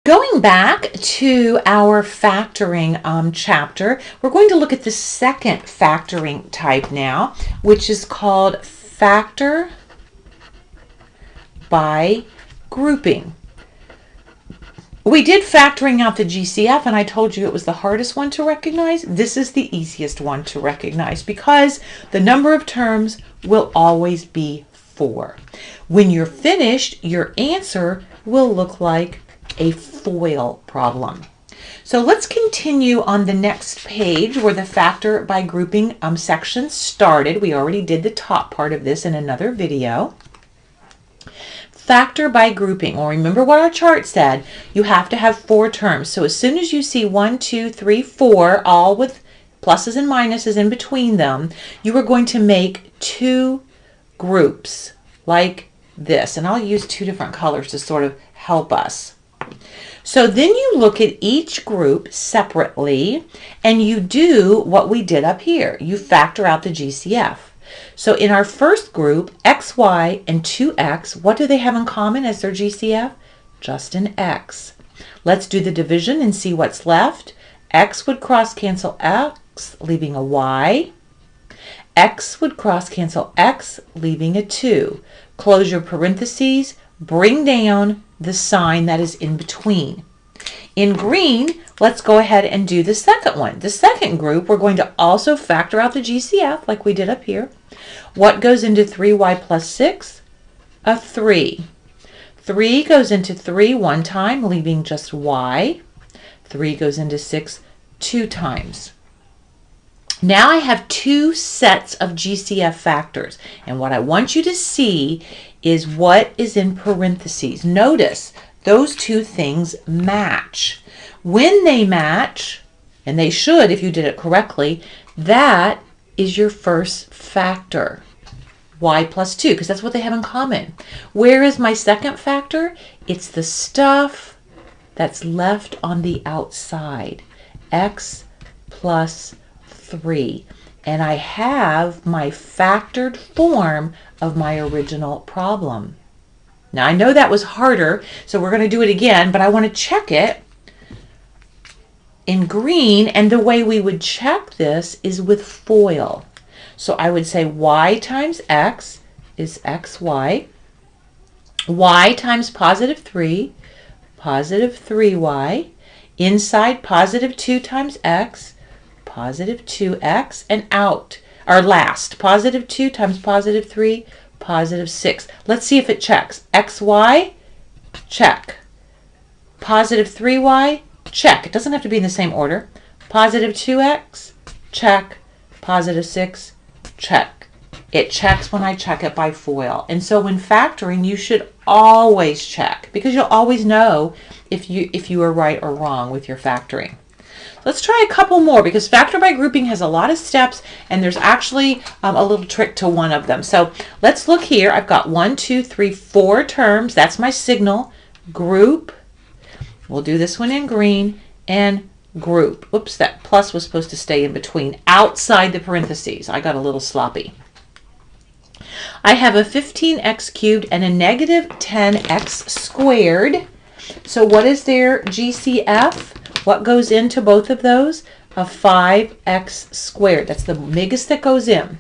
Going back to our factoring chapter, we're going to look at the second factoring type now, which is called factor by grouping. We did factoring out the GCF, and I told you it was the hardest one to recognize. This is the easiest one to recognize because the number of terms will always be 4. When you're finished, your answer will look like a FOIL problem. So let's continue on the next page where the factor by grouping section started. We already did the top part of this in another video. Factor by grouping. Well, remember what our chart said. You have to have 4 terms. So as soon as you see 1, 2, 3, 4, all with pluses and minuses in between them, you are going to make 2 groups like this. And I'll use 2 different colors to sort of help us. So then you look at each group separately and you do what we did up here. You factor out the GCF. So in our first group, XY and 2X, what do they have in common as their GCF? Just an X. Let's do the division and see what's left. X would cross cancel X, leaving a Y. X would cross cancel X, leaving a 2. Close your parentheses, bring down the sign that is in between. In green, let's go ahead and do the second one. The second group, we're going to also factor out the GCF like we did up here. What goes into 3y plus 6? A 3. 3 goes into 3 one time, leaving just y. 3 goes into 6 2 times. Now I have 2 sets of GCF factors, and what I want you to see is what is in parentheses. Notice those 2 things match. When they match, and they should if you did it correctly, that is your first factor, y plus 2, because that's what they have in common. Where is my second factor? It's the stuff that's left on the outside, x plus 3. And I have my factored form of my original problem. Now I know that was harder, so we're going to do it again, but I want to check it in green, and the way we would check this is with FOIL. So I would say y times x is xy. Y times positive 3, positive 3y. Inside positive 2 times x, positive 2x, and out. Our last, positive 2 times positive 3, positive 6. Let's see if it checks. xy, check. Positive 3y, check. It doesn't have to be in the same order. Positive 2x, check. Positive 6, check. It checks when I check it by FOIL. And so when factoring, you should always check because you'll always know if you are right or wrong with your factoring. Let's try a couple more because factor by grouping has a lot of steps and there's actually a little trick to one of them. So let's look here. I've got 1, 2, 3, 4 terms. That's my signal. Group. We'll do this one in green and group. Whoops, that plus was supposed to stay in between outside the parentheses. I got a little sloppy. I have a 15x cubed and a negative 10x squared. So what is their GCF? What goes into both of those? A 5x squared. That's the biggest that goes in.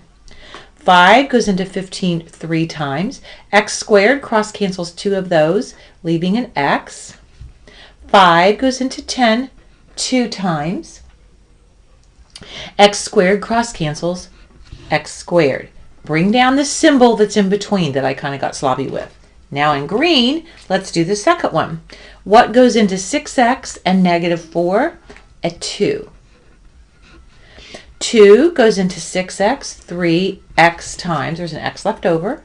5 goes into 15 3 times. X squared cross cancels 2 of those, leaving an x. 5 goes into 10 2 times. X squared cross cancels x squared. Bring down the symbol that's in between that I kind of got sloppy with. Now in green, let's do the second one. What goes into 6x and negative 4? A 2. 2 goes into 6x 3x times. There's an x left over.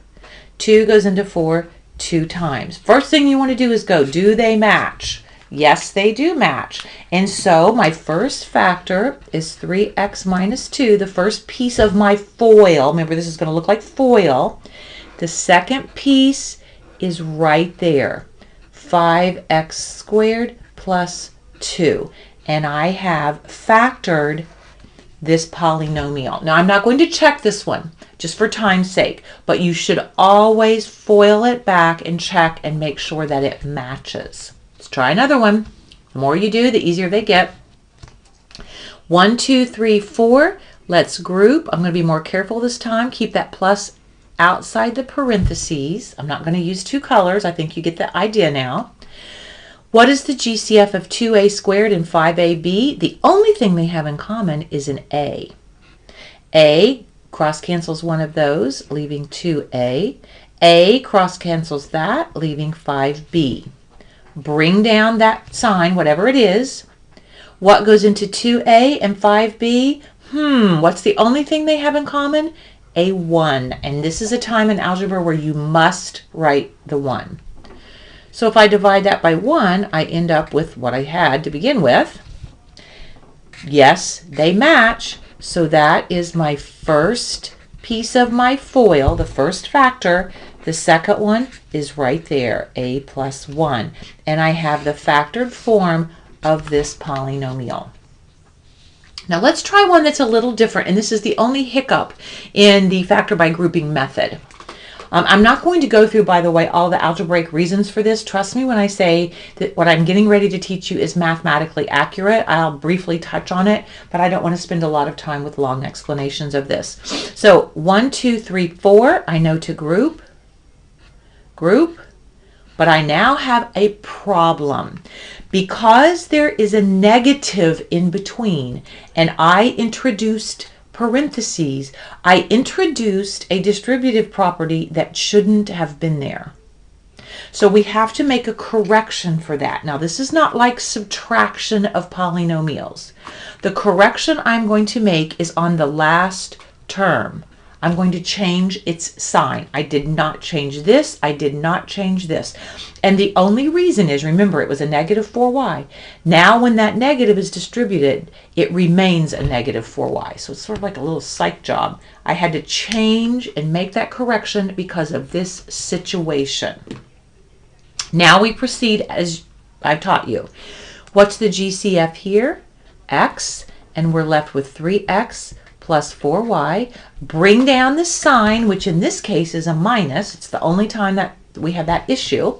2 goes into 4 2 times. First thing you want to do is go, do they match? Yes, they do match. And so my first factor is 3x minus 2, the first piece of my FOIL. Remember, this is going to look like FOIL. The second piece is right there, 5x squared plus 2. And I have factored this polynomial. Now, I'm not going to check this one just for time's sake, but you should always FOIL it back and check and make sure that it matches. Let's try another one. The more you do, the easier they get. 1, 2, 3, 4. Let's group. I'm going to be more careful this time. Keep that plus outside the parentheses. I'm not going to use two colors. I think you get the idea now. What is the GCF of 2a squared and 5ab? The only thing they have in common is an a. A cross cancels one of those, leaving 2a. A cross cancels that, leaving 5b. Bring down that sign, whatever it is. What goes into 2a and 5b? What's the only thing they have in common? A 1. And this is a time in algebra where you must write the 1. So if I divide that by 1, I end up with what I had to begin with. Yes, they match. So that is my first piece of my FOIL, the first factor. The second one is right there, a plus 1. And I have the factored form of this polynomial. Now let's try one that's a little different, and this is the only hiccup in the factor by grouping method. I'm not going to go through, by the way, all the algebraic reasons for this. Trust me when I say that what I'm getting ready to teach you is mathematically accurate. I'll briefly touch on it, but I don't want to spend a lot of time with long explanations of this. So 1, 2, 3, 4, I know to group, but I now have a problem. Because there is a negative in between, and I introduced parentheses, I introduced a distributive property that shouldn't have been there. So we have to make a correction for that. Now this is not like subtraction of polynomials. The correction I'm going to make is on the last term. I'm going to change its sign. I did not change this. I did not change this. And the only reason is, remember, it was a negative 4y. Now when that negative is distributed, it remains a negative 4y. So it's sort of like a little psych job. I had to change and make that correction because of this situation. Now we proceed as I've taught you. What's the GCF here? X, and we're left with 3x plus 4y. Bring down the sign, which in this case is a minus. It's the only time that we have that issue.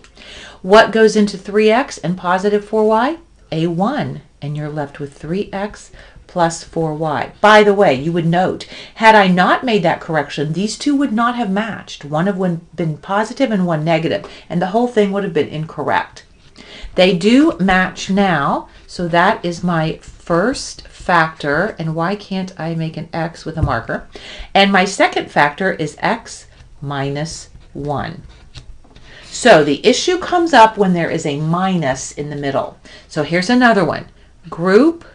What goes into 3x and positive 4y? A 1. And you're left with 3x plus 4y. By the way, you would note, had I not made that correction, these two would not have matched. One would have been positive and one negative, and the whole thing would have been incorrect. They do match now, so that is my first factor. And why can't I make an x with a marker? And my second factor is x minus 1. So the issue comes up when there is a minus in the middle. So here's another one. Group,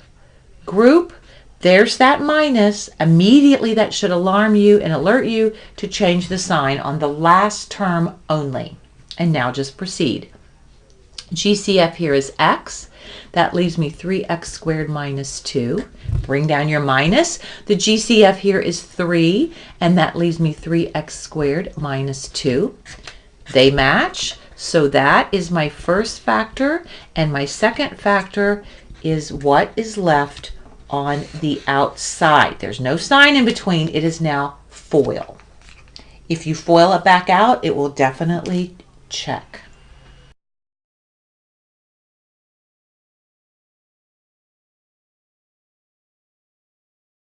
there's that minus. Immediately that should alarm you and alert you to change the sign on the last term only. And now just proceed. GCF here is x. That leaves me 3x squared minus 2. Bring down your minus. The GCF here is 3, and that leaves me 3x squared minus 2. They match, so that is my first factor, and my second factor is what is left on the outside. There's no sign in between. It is now FOIL. If you FOIL it back out, it will definitely check.